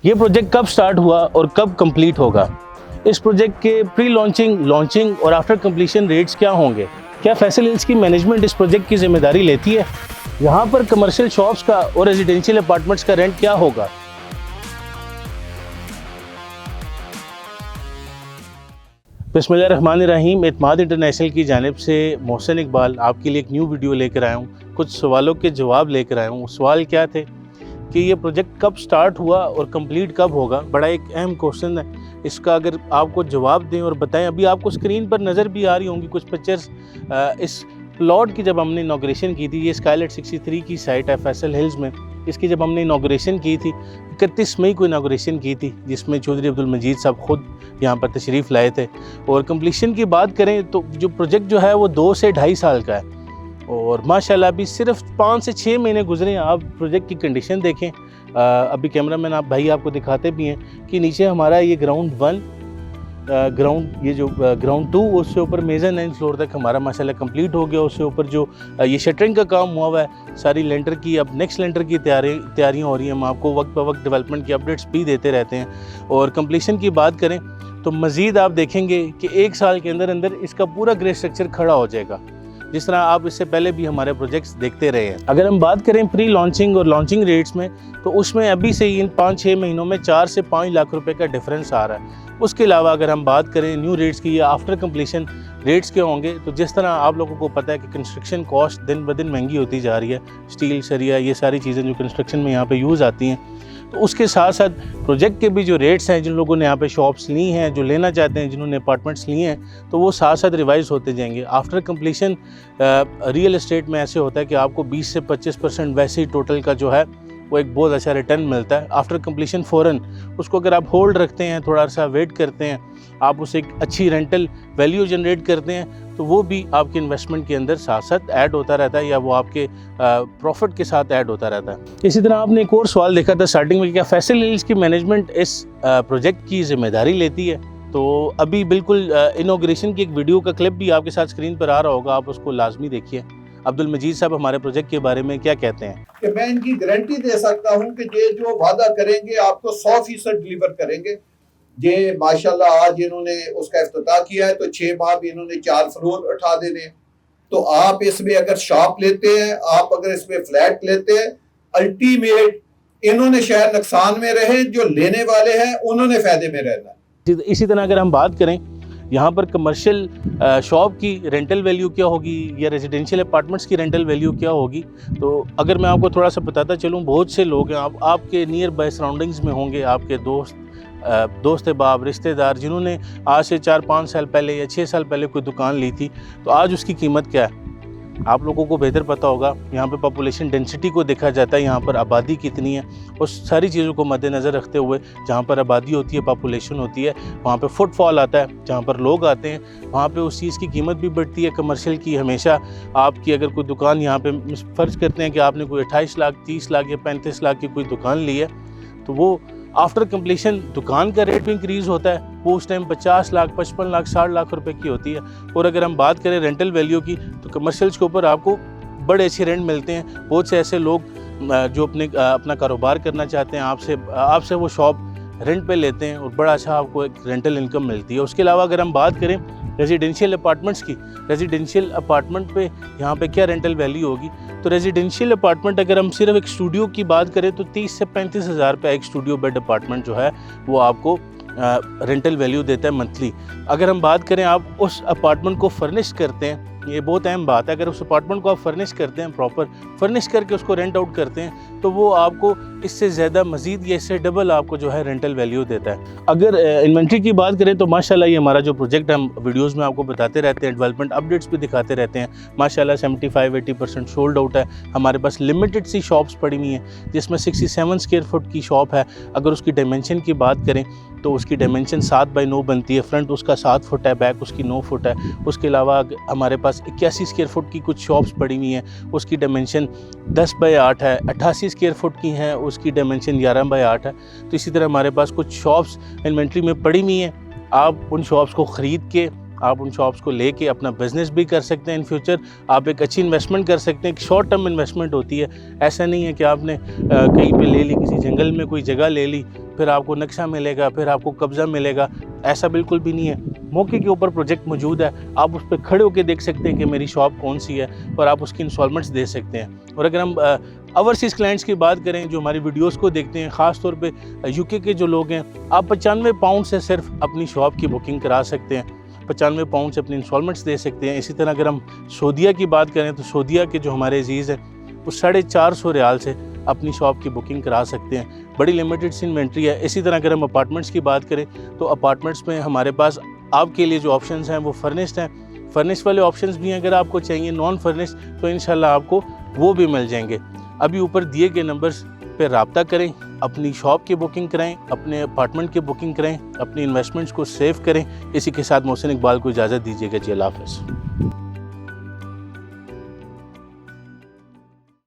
ये प्रोजेक्ट कब स्टार्ट हुआ और कब कंप्लीट होगा? इस प्रोजेक्ट के प्री लॉन्चिंग, लॉन्चिंग और आफ्टर कंप्लीशन रेट्स क्या होंगे? क्या फैसल हिल्स की मैनेजमेंट इस प्रोजेक्ट की जिम्मेदारी लेती है? यहाँ पर कमर्शियल शॉप्स का और रेजिडेंशियल अपार्टमेंट्स का रेंट क्या होगा? बिस्मिल्लाहिर्रहमानिर्रहीम। एतमाद इंटरनेशनल की जानिब से मोहसिन इकबाल आपके लिए एक न्यू वीडियो लेकर आया हूँ। कुछ सवालों के जवाब लेकर आया हूँ। सवाल क्या थे कि ये प्रोजेक्ट कब स्टार्ट हुआ और कंप्लीट कब होगा? बड़ा एक अहम क्वेश्चन है। इसका अगर आपको जवाब दें और बताएं, अभी आपको स्क्रीन पर नज़र भी आ रही होंगी कुछ पिक्चर्स। इस प्लॉट की जब हमने इनॉग्रेशन की थी, ये स्काईलाइट 63 की साइट है फैसल हिल्स में। इसकी जब हमने इनॉग्रेशन की थी, 31 मई को इनॉग्रेशन की थी, जिसमें चौधरी अब्दुल मजीद साहब खुद यहाँ पर तशरीफ़ लाए थे। और कंप्लीशन की बात करें तो जो प्रोजेक्ट जो है वो 2 से 2.5 साल का है और माशाल्लाह अभी सिर्फ 5 से 6 महीने गुजरे हैं। आप प्रोजेक्ट की कंडीशन देखें। अभी कैमरामैन आप भाई आपको दिखाते भी हैं कि नीचे हमारा ये ग्राउंड 1, ग्राउंड 2, उससे ऊपर मेज़र फ्लोर तक हमारा माशाल्लाह कंप्लीट हो गया। उससे ऊपर जो ये शटरिंग का काम हुआ है, सारी लेंटर की, अब नेक्स्ट लेंटर की तैयारियाँ हो रही हैं। हम आपको वक्त ब वक्त डेवलपमेंट की अपडेट्स भी देते रहते हैं। और कंप्लीशन की बात करें तो मज़ीद आप देखेंगे कि 1 साल के अंदर अंदर इसका पूरा ग्रे स्ट्रक्चर खड़ा हो जाएगा, जिस तरह आप इससे पहले भी हमारे प्रोजेक्ट्स देखते रहे हैं। अगर हम बात करें प्री लॉन्चिंग और लॉन्चिंग रेट्स में, तो उसमें अभी से ही इन 5-6 महीनों में 4 से 5 लाख रुपए का डिफरेंस आ रहा है। उसके अलावा अगर हम बात करें न्यू रेट्स की या आफ्टर कंप्लीशन रेट्स के होंगे, तो जिस तरह आप लोगों को पता है कि कंस्ट्रक्शन कॉस्ट दिन ब दिन महंगी होती जा रही है। स्टील, सरिया, ये सारी चीज़ें जो कंस्ट्रक्शन में यहाँ पे यूज़ आती हैं, तो उसके साथ साथ प्रोजेक्ट के भी जो रेट्स हैं, जिन लोगों ने यहाँ पे शॉप्स ली हैं, जो लेना चाहते हैं, जिन्होंने अपार्टमेंट्स लिए हैं, तो वो साथ साथ रिवाइज होते जाएंगे। आफ्टर कंप्लीशन रियल एस्टेट में ऐसे होता है कि आपको 20 से 25% वैसे ही टोटल का जो है वो एक बहुत अच्छा रिटर्न मिलता है। आफ्टर कंप्लीशन फ़ौरन उसको अगर आप होल्ड रखते हैं, थोड़ा सा वेट करते हैं, आप उसे एक अच्छी रेंटल वैल्यू जनरेट करते हैं, तो वो भी आपके इन्वेस्टमेंट के अंदर साथ साथ ऐड होता रहता है, या वो आपके प्रॉफिट के साथ ऐड होता रहता है। इसी तरह आपने एक और सवाल देखा था स्टार्टिंग में, क्या फैसल हिल्स की मैनेजमेंट इस प्रोजेक्ट की जिम्मेदारी लेती है? तो अभी बिल्कुल इनॉग्रेशन की एक वीडियो का क्लिप भी आपके साथ स्क्रीन पर आ रहा होगा, आप उसको लाजमी देखिए। अब्दुल मजीद साहब हमारे प्रोजेक्ट के बारे में क्या कहते हैं? कि मैं इनकी गारंटी दे सकता हूं कि ये जो वादा करेंगे आपको 100% डिलीवर करेंगे। ये माशाल्लाह आज इन्होंने उसका इफ्तिताह किया है, तो 6 माह भी इन्होंने 4 फ्लोर उठा देने हैं। तो आप इसमें अगर शॉप लेते हैं, आप अगर इसमें फ्लैट लेते हैं, अल्टीमेट इन्होंने शायद नुकसान में रहे, जो लेने वाले हैं उन्होंने फायदे में रहना। इसी तरह अगर हम बात करें यहाँ पर कमर्शियल शॉप की रेंटल वैल्यू क्या होगी या रेजिडेंशियल अपार्टमेंट्स की रेंटल वैल्यू क्या होगी, तो अगर मैं आपको थोड़ा सा बताता चलूँ, बहुत से लोग हैं आपके नियर बाय सराउंडिंग्स में होंगे, आपके दोस्त बाब, रिश्तेदार, जिन्होंने आज से 4-5 साल पहले या 6 साल पहले कोई दुकान ली थी, तो आज उसकी कीमत क्या है आप लोगों को बेहतर पता होगा। यहाँ पे पॉपुलेशन डेंसिटी को देखा जाता है, यहाँ पर आबादी कितनी है, और सारी चीज़ों को मद्देनज़र रखते हुए जहाँ पर आबादी होती है, पॉपुलेशन होती है, वहाँ पे फुटफॉल आता है, जहाँ पर लोग आते हैं वहाँ पे उस चीज़ की कीमत भी बढ़ती है। कमर्शियल की हमेशा आपकी अगर कोई दुकान यहाँ पे फ़र्ज़ करते हैं कि आपने कोई 28 लाख, 30 लाख या 35 लाख की कोई दुकान ली है, तो वो आफ्टर कंप्लीशन दुकान का रेट भी इंक्रीज़ होता है, वो उस टाइम 50 लाख, 55 लाख, 60 लाख रुपए की होती है। और अगर हम बात करें रेंटल वैल्यू की, तो कमर्शियल्स के ऊपर आपको बड़े अच्छे रेंट मिलते हैं। बहुत से ऐसे लोग जो अपना कारोबार करना चाहते हैं, आपसे वो शॉप रेंट पे लेते हैं और बड़ा अच्छा आपको एक रेंटल इनकम मिलती है। उसके अलावा अगर हम बात करें रेजिडेंशियल अपार्टमेंट्स की, रेजिडेंशियल अपार्टमेंट पे यहाँ पे क्या रेंटल वैल्यू होगी, तो रेजिडेंशियल अपार्टमेंट अगर हम सिर्फ एक स्टूडियो की बात करें तो 30 से 35 हज़ार रुपये एक स्टूडियो बेड अपार्टमेंट जो है वो आपको रेंटल वैल्यू देता है मंथली। अगर हम बात करें आप उस अपार्टमेंट को फर्निश करते हैं, ये बहुत अहम बात है, अगर उस अपार्टमेंट को आप फर्निश करते हैं, प्रॉपर फर्निश करके उसको रेंट आउट करते हैं, तो वो आपको इससे ज़्यादा मज़ीद या इससे डबल आपको जो है रेंटल वैल्यू देता है। अगर इन्वेंट्री की बात करें तो माशाल्लाह ये हमारा जो प्रोजेक्ट हम वीडियोज़ में आपको बताते रहते हैं, डेवलपमेंट अपडेट्स भी दिखाते रहते हैं। माशाल्लाह 75-80% सोल्ड आउट है। हमारे पास लिमिटेड सी शॉप्स पड़ी हुई हैं, जिसमें 67 स्क्वायर फुट की शॉप है। अगर उसकी डायमेंशन की बात करें तो उसकी डायमेंशन 7x9 बनती है। फ्रंट उसका 7 फुट है, बैक उसकी 9 फुट है। उसके अलावा हमारे पास 81 स्क्वायर फुट की कुछ शॉप्स पड़ी हुई हैं, उसकी डायमेंशन 10x8 है। 88 स्क्वायर फुट की हैं, उसकी डायमेंशन 11x8 है। तो इसी तरह हमारे पास कुछ शॉप्स इन्वेंट्री में पड़ी हुई हैं। आप उन शॉप्स को ख़रीद के आप उन शॉप्स को लेके अपना बिजनेस भी कर सकते हैं। इन फ्यूचर आप एक अच्छी इन्वेस्टमेंट कर सकते हैं। एक शॉर्ट टर्म इन्वेस्टमेंट होती है, ऐसा नहीं है कि आपने कहीं पे ले ली, किसी जंगल में कोई जगह ले ली, फिर आपको नक्शा मिलेगा, फिर आपको कब्ज़ा मिलेगा, ऐसा बिल्कुल भी नहीं है। मौके के ऊपर प्रोजेक्ट मौजूद है, आप उस पर खड़े होकर देख सकते हैं कि मेरी शॉप कौन सी है और आप उसकी इंस्टॉलमेंट्स दे सकते हैं। और अगर हम ओवरसीज़ क्लाइंट्स की बात करें जो हमारी वीडियोस को देखते हैं, ख़ास तौर पे यूके के जो लोग हैं, आप 95 पाउंड से सिर्फ अपनी शॉप की बुकिंग करा सकते हैं, 95 पाउंड से अपनी इंस्टॉलमेंट्स दे सकते हैं। इसी तरह अगर हम सऊदीया की बात करें तो सऊदीया के जो हमारे अजीज़ हैं वो 450 रियाल से अपनी शॉप की बुकिंग करा सकते हैं। बड़ी लिमिटेड सी इन्वेंट्री है। इसी तरह अगर हम अपार्टमेंट्स की बात करें तो अपार्टमेंट्स में हमारे पास आपके लिए जो ऑप्शंस हैं वो फर्निश्ड हैं। फर्निश्ड वाले ऑप्शंस भी हैं, अगर आपको चाहिए नॉन फर्निश्ड तो इंशाल्लाह आपको वो भी मिल जाएंगे। अभी ऊपर दिए गए नंबर्स पे रब्ता करें, अपनी शॉप की बुकिंग कराएं, अपने अपार्टमेंट की बुकिंग कराएं, अपनी इन्वेस्टमेंट्स को सेव करें। इसी के साथ मोहसिन इकबाल को इजाज़त दीजिएगा जी, अल्लाह हाफ़िज़।